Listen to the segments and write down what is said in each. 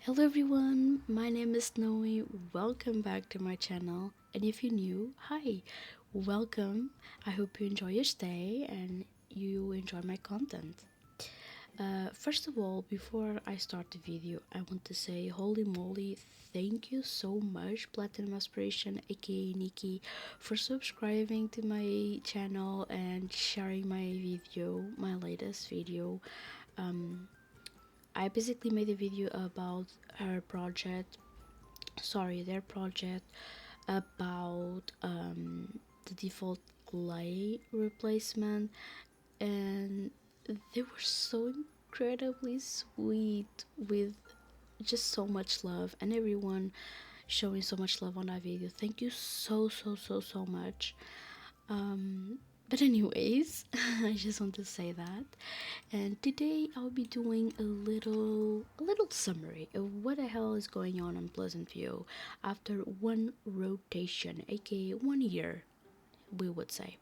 Hello everyone, my name is Noe. Welcome back to my channel. And if you're new, hi, welcome. I hope you enjoy your stay and you enjoy my content. First of all, before I start the video, I want to say holy moly, thank you so much, Platinum Aspiration, aka Nikki, for subscribing to my channel and sharing my latest video. Um, I basically made a video about her project, their project, about the default clay replacement, and they were so incredibly sweet with just so much love, and everyone showing so much love on that video. Thank you so much. But anyways, I just want to say that. And today I'll be doing a little summary of what the hell is going on in Pleasantview after one rotation, aka 1 year, we would say.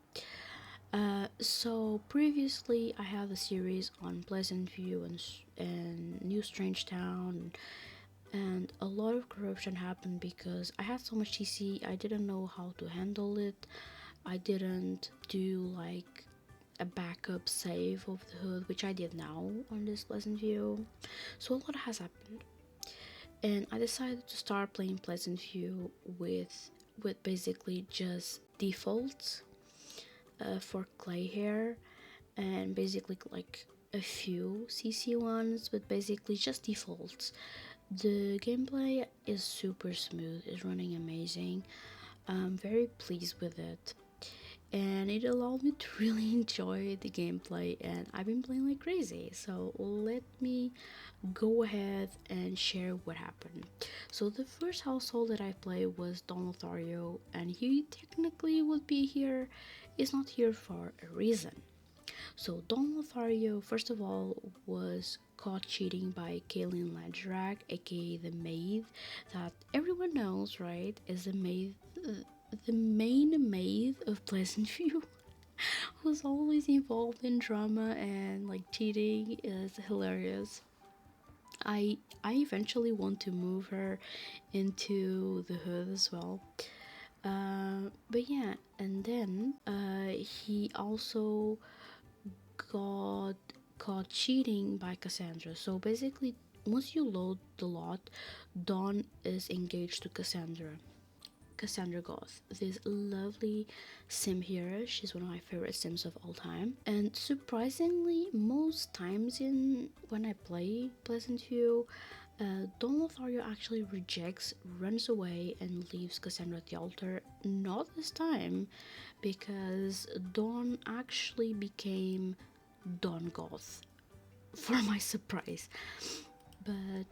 So previously I had a series on Pleasantview and New Strange Town, and a lot of corruption happened because I had so much TC. I didn't know how to handle it. I didn't do like a backup save of the hood, which I did now on this Pleasantview. So a lot has happened, and I decided to start playing Pleasantview with basically just defaults for clay hair, and basically like a few CC ones, but basically just defaults. The gameplay is super smooth, is running amazing. I'm very pleased with it, and it allowed me to really enjoy the gameplay, and I've been playing like crazy. So let me go ahead and share what happened. So the first household that I played was Don Lothario, and he technically would be here, is not here for a reason. So Don Lothario, first of all, was caught cheating by Kaylin Landrak, aka the maid that everyone knows, right? Is the main maid of Pleasantview, who's always involved in drama and like cheating. Is hilarious. I eventually want to move her into the hood as well. But yeah, and then he also got caught cheating by Cassandra. So basically, once you load the lot, Dawn is engaged to Cassandra Goth, this lovely sim hero. She's one of my favorite sims of all time. And surprisingly, most times in when I play Pleasantview, Don Lothario actually rejects, runs away, and leaves Cassandra at the altar. Not this time, because Dawn actually became Dawn Goth, for my surprise. But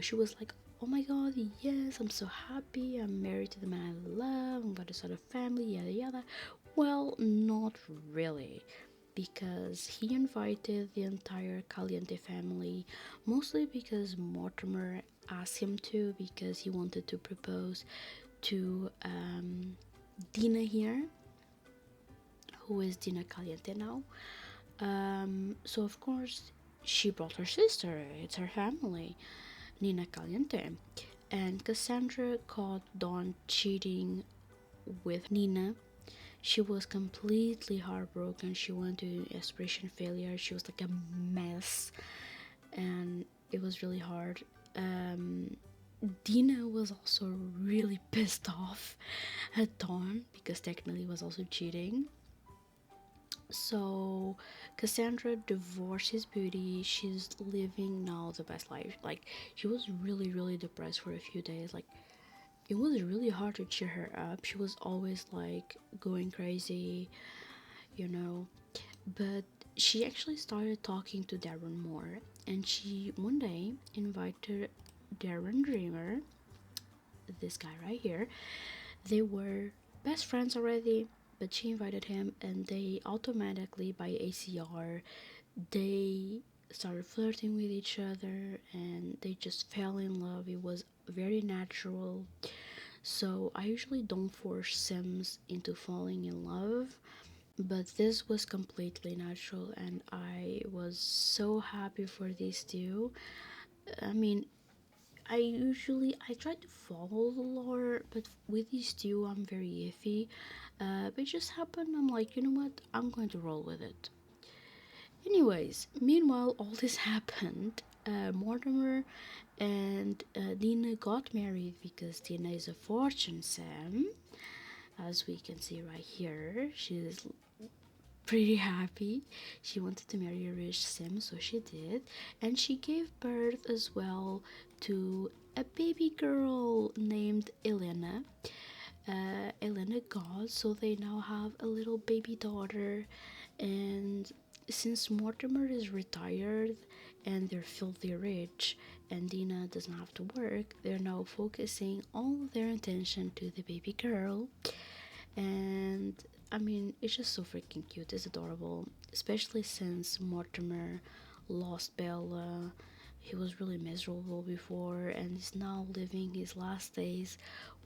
she was like, oh my god, yes, I'm so happy, I'm married to the man I love, I'm gonna start a family, yada yada. Well, not really, because he invited the entire Caliente family, mostly because Mortimer asked him to, because he wanted to propose to Dina here, who is Dina Caliente now. So of course she brought her sister, it's her family, Nina Caliente. And Cassandra caught Dawn cheating with Nina. She was completely heartbroken. She went to aspiration failure. She was like a mess, and it was really hard. Dina was also really pissed off at Dawn because technically was also cheating. So Cassandra divorced his booty. She's living now the best life. Like, she was really depressed for a few days. Like, it was really hard to cheer her up. She was always like going crazy, you know. But she actually started talking to Darren more, and she one day invited Darren Dreamer, this guy right here. They were best friends already, but she invited him, and they automatically, by ACR, they started flirting with each other, and they just fell in love. It was very natural. So I usually don't force Sims into falling in love, but this was completely natural, and I was so happy for these two. I mean, I try to follow the lore, but with these two I'm very iffy. But it just happened. I'm like, you know what? I'm going to roll with it. Anyways, meanwhile, all this happened. Mortimer and Dina got married because Dina is a fortune Sam, as we can see right here. She's pretty happy. She wanted to marry a rich Sim, so she did. And she gave birth as well to a baby girl named Elena. Elena God, so they now have a little baby daughter. And since Mortimer is retired and they're filthy rich and Dina doesn't have to work, they're now focusing all their attention to the baby girl. And I mean, it's just so freaking cute. It's adorable, especially since Mortimer lost Bella. He was really miserable before and is now living his last days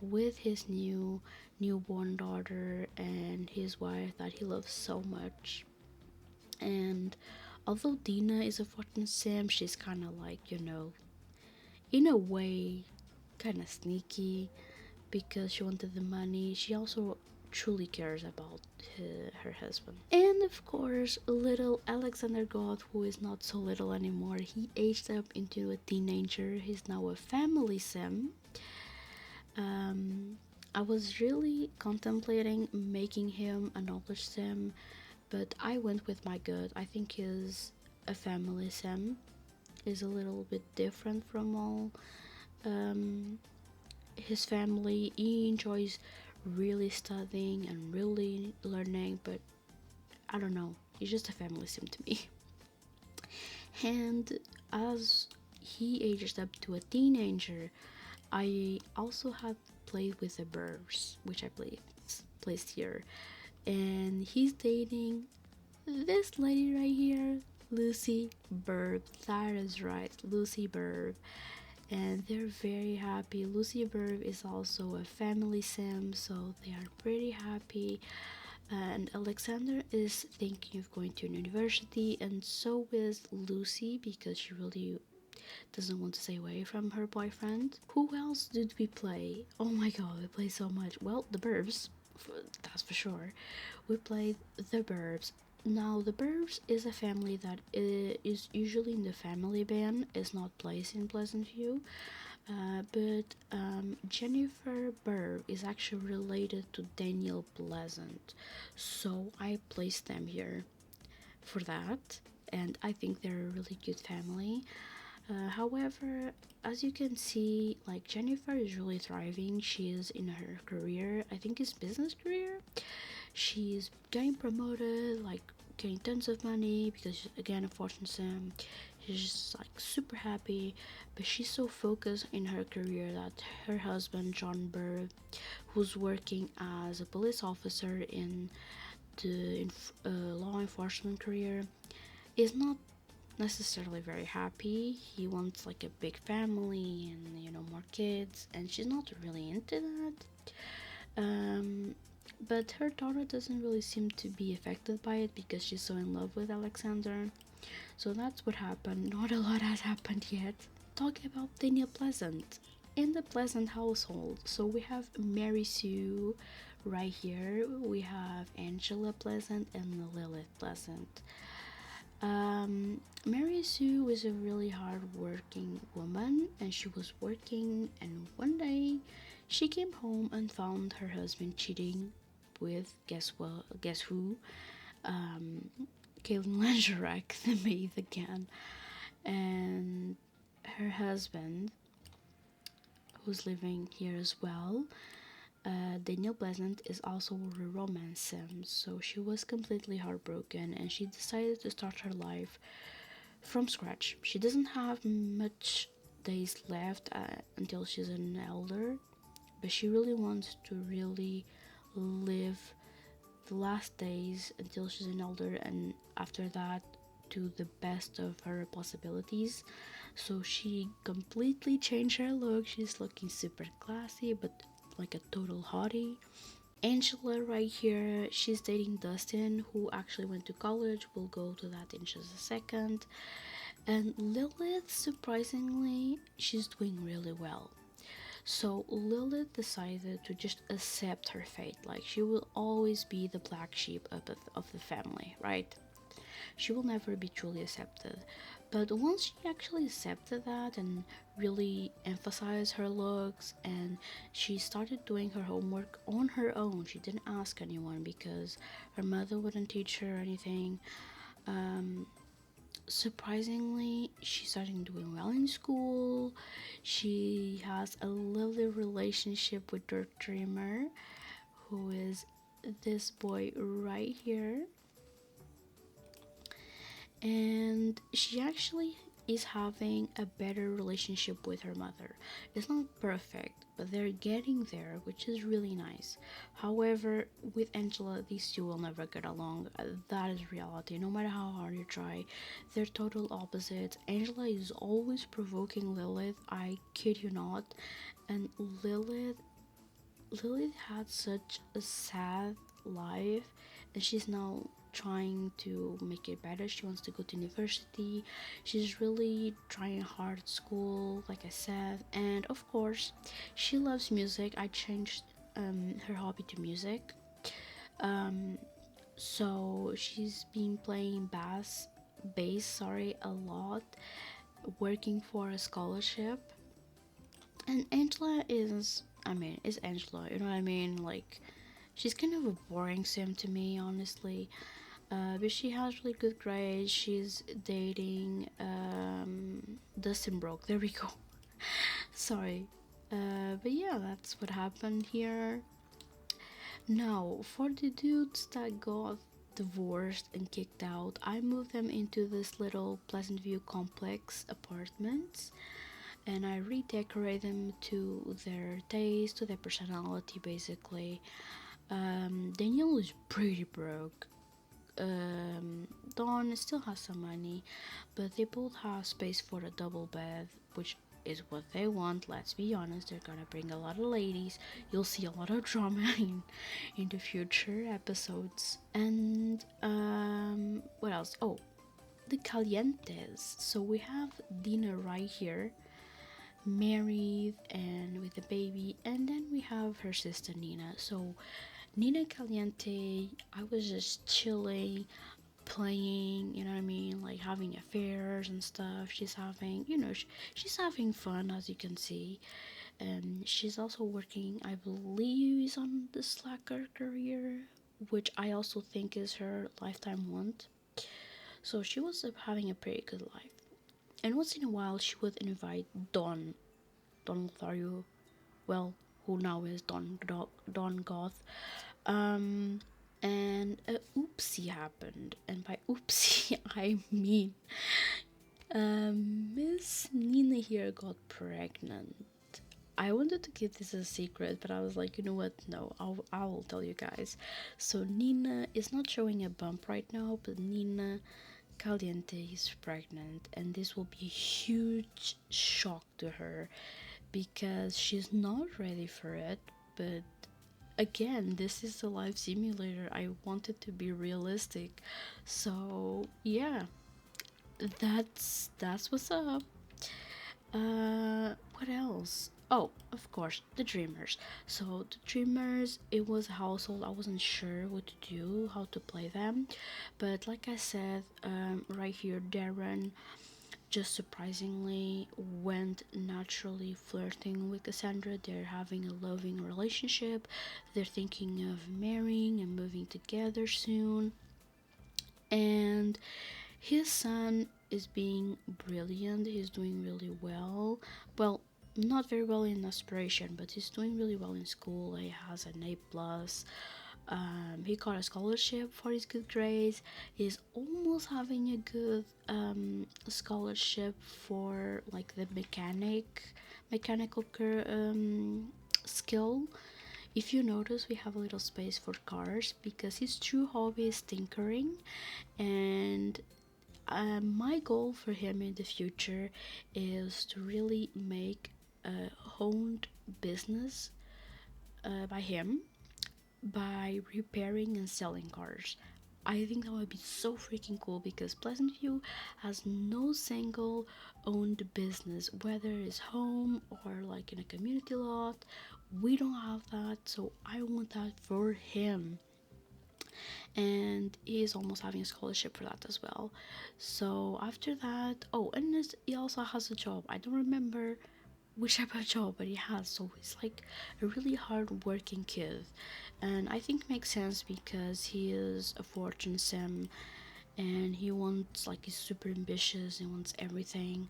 with his newborn daughter and his wife that he loves so much. And although Dina is a fortune sim, she's kind of like, in a way, kind of sneaky because she wanted the money. She also truly cares about her husband. And of course, little Alexander God, who is not so little anymore, he aged up into a teenager. He's now a family sim. Um, I was really contemplating making him a knowledge sim, but I went with my gut. I think he's a family sim. Is a little bit different from all his family. He enjoys really studying and really learning, but I don't know, he's just a family sim to me. And as he ages up to a teenager, I also have played with the Burbs, which I placed here, and he's dating this lady right here, Lucy Burb. That is right, Lucy Burb. And they're very happy. Lucy Burb is also a family sim, so they are pretty happy. And Alexander is thinking of going to university, and so is Lucy because she really doesn't want to stay away from her boyfriend. Who else did we play? Oh my god, we played so much. Well, the Burbs, that's for sure. We played the Burbs. Now, the Burbs is a family that is usually in the family band, is not placed in Pleasantview. But Jennifer Burr is actually related to Daniel Pleasant, so I placed them here for that, and I think they're a really good family. However, as you can see, like Jennifer is really thriving. She is in her career, I think it's business career. She's getting promoted, like getting tons of money because again a fortune sim. She's just like super happy, but she's so focused in her career that her husband John Burr, who's working as a police officer in the law enforcement career, is not necessarily very happy. He wants like a big family and more kids, and she's not really into that. But her daughter doesn't really seem to be affected by it because she's so in love with Alexander. So that's what happened. Not a lot has happened yet. Talking about Daniel Pleasant. In the Pleasant household, so we have Mary Sue right here. We have Angela Pleasant and Lilith Pleasant. Mary Sue is a really hard working woman, and she was working, and one day she came home and found her husband cheating with guess who? Caitlin Langerak, the maid again. And her husband, who's living here as well, Daniel Pleasant, is also a romance sim, so she was completely heartbroken and she decided to start her life from scratch. She doesn't have much days left until she's an elder, but she really wants to really live the last days until she's an elder, and after that to the best of her possibilities. So she completely changed her look. She's looking super classy but like a total hottie. Angela right here, she's dating Dustin, who actually went to college. We'll go to that in just a second. And Lilith, surprisingly, she's doing really well. So Lilith decided to just accept her fate. Like, she will always be the black sheep of the family, right? She will never be truly accepted. But once she actually accepted that and really emphasized her looks, and she started doing her homework on her own, she didn't ask anyone because her mother wouldn't teach her anything. Um, Surprisingly, she's starting doing well in school. She has a lovely relationship with her dreamer, who is this boy right here. And she actually is having a better relationship with her mother. It's not perfect, but they're getting there, which is really nice. However, with Angela, these two will never get along. That is reality. No matter how hard you try, they're total opposites. Angela is always provoking Lilith, I kid you not, and Lilith had such a sad life, and she's now trying to make it better. She wants to go to university. She's really trying hard at school, like I said, and of course, she loves music. I changed her hobby to music. Um, so she's been playing bass, a lot, working for a scholarship. And Angela is Angela, you know what I mean? Like, she's kind of a boring sim to me, honestly. But she has really good grades. She's dating Dustin Broke. There we go. Sorry. But yeah, that's what happened here. Now, for the dudes that got divorced and kicked out, I moved them into this little Pleasantview complex apartments, and I redecorate them to their taste, to their personality, basically. Daniel is pretty broke. Dawn still has some money, but they both have space for a double bed, which is what they want. Let's be honest, they're gonna bring a lot of ladies. You'll see a lot of drama in the future episodes. And what else? Oh, the Calientes. So we have Dina right here, married and with a baby, and then we have her sister Nina. So Nina Caliente, I was just chilling, playing, you know what I mean, like having affairs and stuff. She's having, she's having fun, as you can see. And she's also working, I believe, is on the slacker career, which I also think is her lifetime want. So she was having a pretty good life. And once in a while, she would invite Don Lothario, well, who now is Don Goth. Um, and a oopsie happened, and by oopsie I mean Miss Nina here got pregnant. I wanted to keep this a secret, but I was like, you know what? No, I will tell you guys. So Nina is not showing a bump right now, but Nina Caliente is pregnant, and this will be a huge shock to her because she's not ready for it. But again, this is a life simulator. I wanted to be realistic. So yeah, that's what's up. What else? Oh, of course, the Dreamers. So the Dreamers, it was a household. I wasn't sure what to do, how to play them, but like I said, right here, Darren just surprisingly went naturally flirting with Cassandra. They're having a loving relationship. They're thinking of marrying and moving together soon. And his son is being brilliant. He's doing really well. Well, not very well in aspiration, but he's doing really well in school. He has an A plus. He got a scholarship for his good grades. He's almost having a good scholarship for like the mechanical skill. If you notice, we have a little space for cars because his true hobby is tinkering, and my goal for him in the future is to really make a honed business by him by repairing and selling cars. I think that would be so freaking cool because Pleasantview has no single owned business, whether it's home or like in a community lot. We don't have that, so I want that for him. And he is almost having a scholarship for that as well. So after that, oh, and he also has a job. I don't remember which type of job, but he has. So he's like a really hard working kid, and I think makes sense because he is a fortune sim, and he wants like he's super ambitious. He wants everything,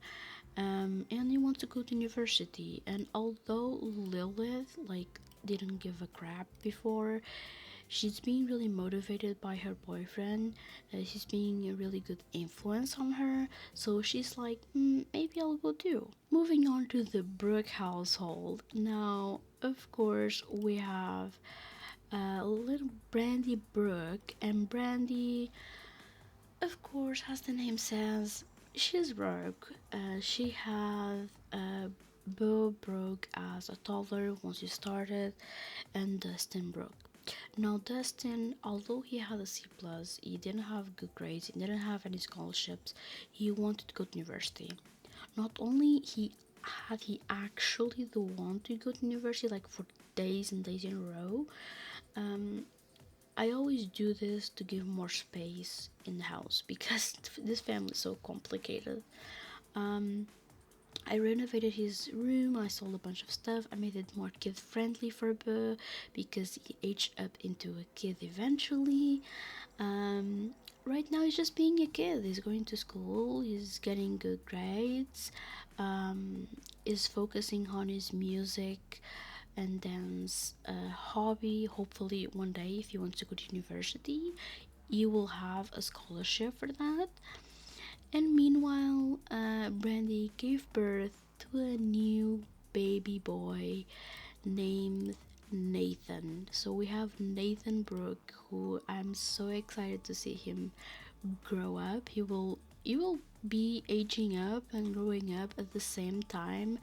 and he wants to go to university. And although Lilith like didn't give a crap before, she's being really motivated by her boyfriend. He's being a really good influence on her, so she's like, maybe I'll go too. Moving on to the Brooke household. Now, of course, we have little Brandy Brooke, and Brandy, of course, as the name says, she's Brooke. She had Bo Brooke as a toddler once she started, and Dustin Brooke. Now, Dustin, although he had a C plus, he didn't have good grades, he didn't have any scholarships. He wanted to go to university. Not only he actually the one to go to university like for days and days in a row. Um, I always do this to give more space in the house because this family is so complicated. Um, I renovated his room, I sold a bunch of stuff, I made it more kid friendly for Bo because he aged up into a kid eventually. Um, right now, he's just being a kid. He's going to school, he's getting good grades, um, is focusing on his music and dance hobby. Hopefully, one day, if he wants to go to university, you will have a scholarship for that. And meanwhile, Brandy gave birth to a new baby boy named Nathan. So we have Nathan Brooke, who I'm so excited to see him grow up. He will be aging up and growing up at the same time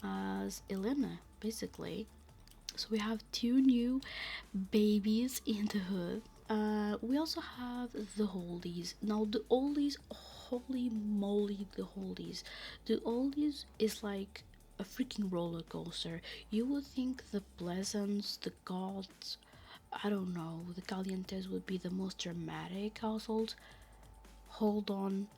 as Elena, basically. So we have two new babies in the hood. We also have the Oldies. Now the Oldies, holy moly, the Oldies. The Oldies is like a freaking roller coaster. You would think the Pleasants, the Gods, I don't know, the Calientes would be the most dramatic household. Hold on,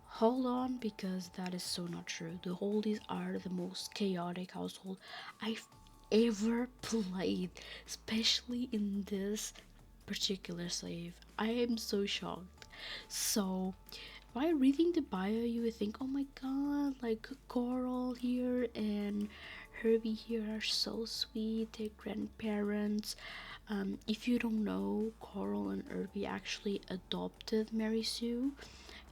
hold on, because that is so not true. The Oldies are the most chaotic household I've ever played, especially in this particular save. I am so shocked. So, while reading the bio, you would think, oh my god, like Coral here and Herby here are so sweet, their grandparents. If you don't know, Coral and Herby actually adopted Mary Sue,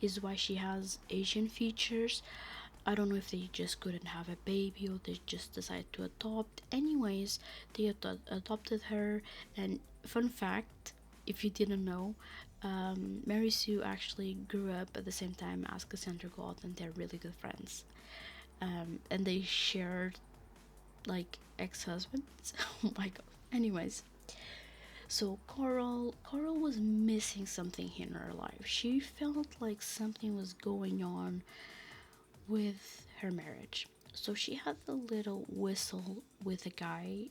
is why she has Asian features. I don't know if they just couldn't have a baby or they just decided to adopt. Anyways, they adopted her. And fun fact, if you didn't know, Mary Sue actually grew up at the same time as Cassandra God, and they're really good friends. And they shared like ex-husbands. Oh my god. Anyways, so Coral was missing something in her life. She felt like something was going on with her marriage. So she had a little whistle with a guy,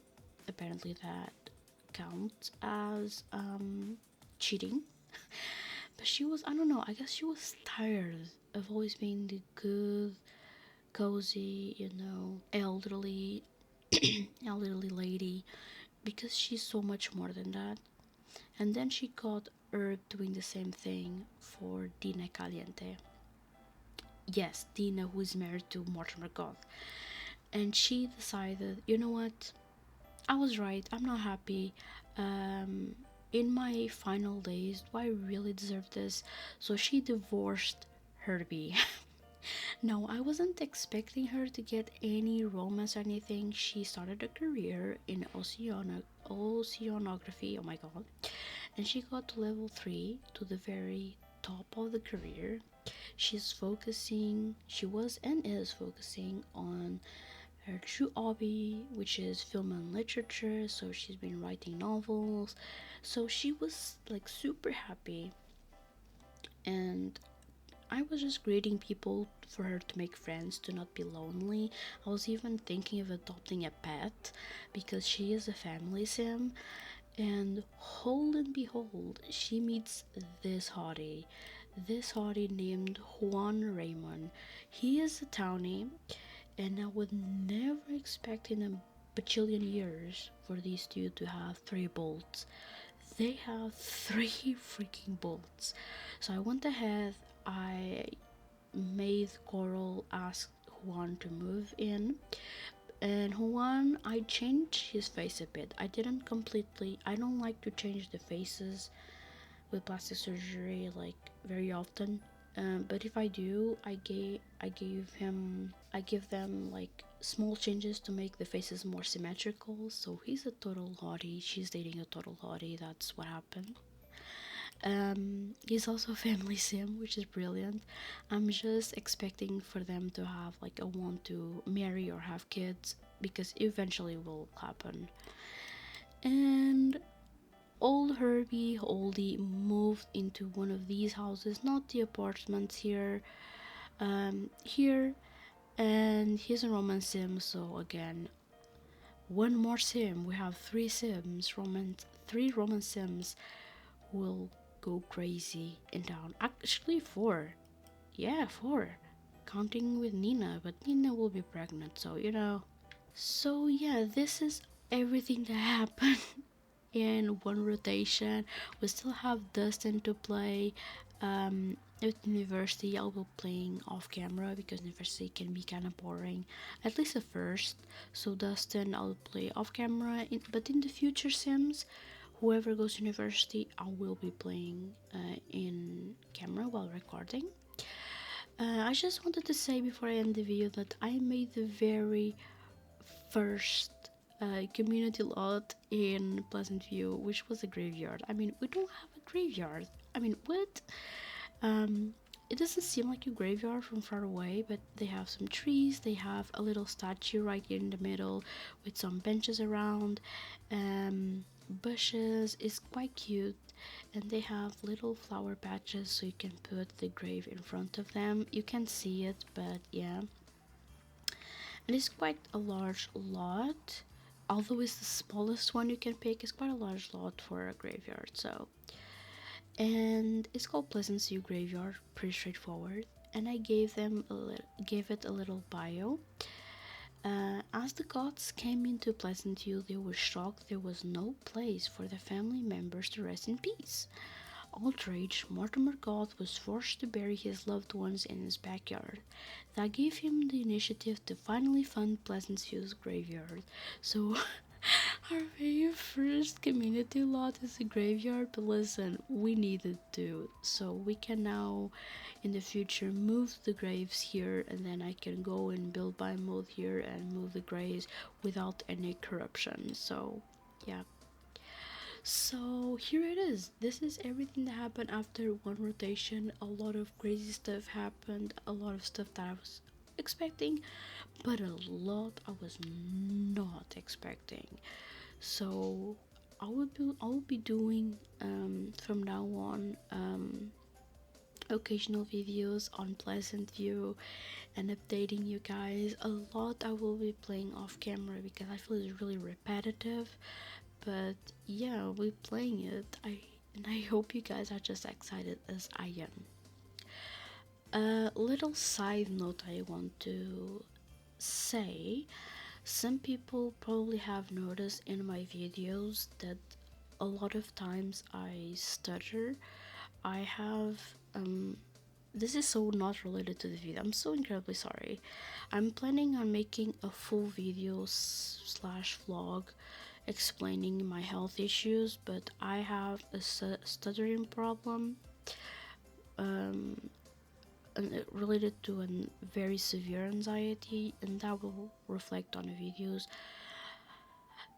apparently that counts as cheating. But she was, I don't know, I guess she was tired of always being the good, cozy, elderly, elderly lady because she's so much more than that. And then she got Herb doing the same thing for Dina Caliente. Yes, Dina, who is married to Mortimer Goth. And she decided, you know what? I was right. I'm not happy. Um, in my final days, do I really deserve this? So she divorced Herby. No, I wasn't expecting her to get any romance or anything. She started a career in oceanography. Oh my god. And she got to level 3 to the very top of the career. She was and is focusing on her true hobby, which is film and literature. So she's been writing novels. So she was like super happy. and I was just greeting people for her to make friends, to not be lonely. I was even thinking of adopting a pet because she is a family sim. And hold and behold, she meets this hottie. This hottie named Juan Raymond. He is a townie, and I would never expect in a bajillion years for these two to have three bolts. They have three freaking bolts. So I went ahead, I made Coral ask Juan to move in. And Juan, I changed his face a bit. I didn't completely, I don't like to change the faces with plastic surgery like very often. But if I do, I give them like small changes to make the faces more symmetrical. So he's a total hottie. She's dating a total hottie. That's what happened. He's also a family sim, which is brilliant. I'm just expecting for them to have like a want to marry or have kids because eventually will happen. And old Herby Oldie moved into one of these houses, not the apartments here. Here, and he's a Roman sim. So again, one more sim. We have three Roman sims will go crazy in town. Actually, four. Yeah, four. Counting with Nina, but Nina will be pregnant, so you know. So, yeah, this is everything that happened in one rotation. We still have Dustin to play. At university, I'll be playing off camera because university can be kind of boring, at least at first. So, Dustin, I'll play off camera, but in the future Sims, whoever goes to university, I will be playing in camera while recording. I just wanted to say before I end the video that I made the very first community lot in Pleasantview, which was a graveyard. I mean, we don't have a graveyard. I mean, what? Um, it doesn't seem like a graveyard from far away, but they have some trees. They have a little statue right here in the middle with some benches around, bushes. It's quite cute, and they have little flower patches so you can put the grave in front of them. You can see it, but yeah, and it's quite a large lot. Although it's the smallest one you can pick, it's quite a large lot for a graveyard. So, and it's called Pleasantview Graveyard. Pretty straightforward. And I gave it a little bio. As the gods came into Pleasantview, they were shocked there was no place for the family members to rest in peace. Outraged, Mortimer God was forced to bury his loved ones in his backyard. That gave him the initiative to finally fund Pleasantview's graveyard. So, our very first community lot is a graveyard, but listen, we needed to. So, we can now, in the future, move the graves here, and then I can go and build by mode here and move the graves without any corruption. So, yeah. So here it is. This is everything that happened after one rotation. A lot of crazy stuff happened, a lot of stuff that I was expecting, but a lot I was not expecting. So I will be doing from now on occasional videos on Pleasantview and updating you guys. A lot I will be playing off camera because I feel it's really repetitive, but yeah, we're playing it. I hope you guys are just excited as I am. A little side note I want to say, some people probably have noticed in my videos that a lot of times I stutter. I have this is so not related to the video. I'm so incredibly sorry. I'm planning on making a full video slash vlog explaining my health issues, but I have a stuttering problem related to a very severe anxiety, and that will reflect on the videos.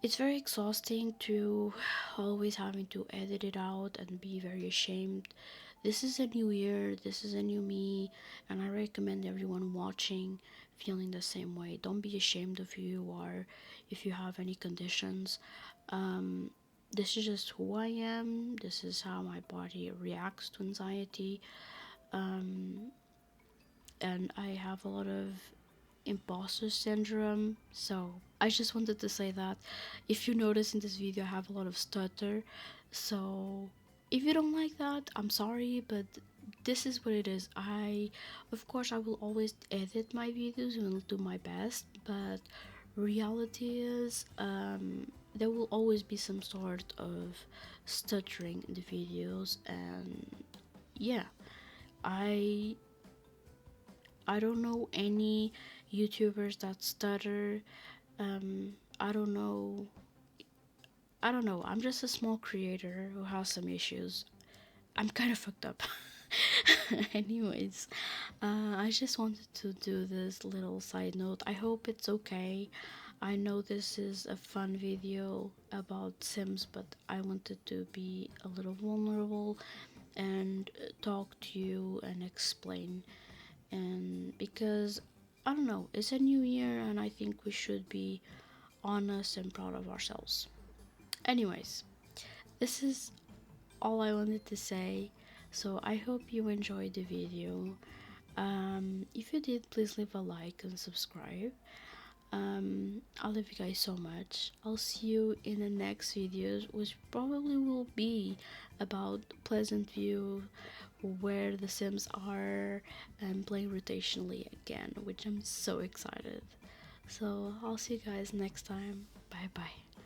It's very exhausting to always having to edit it out and be very ashamed. This is a new year, this is a new me, and I recommend everyone watching feeling the same way. Don't be ashamed of who you are if you have any conditions. this is just who I am. This is how my body reacts to anxiety. Um, and I have a lot of imposter syndrome. So I just wanted to say that if you notice in this video, I have a lot of stutter. So if you don't like that, I'm sorry, but this is what it is. Of course, I will always edit my videos and will do my best, but reality is, there will always be some sort of stuttering in the videos, and yeah, I I don't know any YouTubers that stutter. I don't know. I don't know. I'm just a small creator who has some issues. I'm kind of fucked up. Anyways, I just wanted to do this little side note. I hope it's okay. I know this is a fun video about Sims, but I wanted to be a little vulnerable and talk to you and explain. And because I don't know, it's a new year and I think we should be honest and proud of ourselves. Anyways, this is all I wanted to say. So I hope you enjoyed the video. If you did, please leave a like and subscribe. I love you guys so much. I'll see you in the next videos, which probably will be about Pleasantview, where the Sims are, and playing rotationally again, which I'm so excited. So I'll see you guys next time. Bye bye.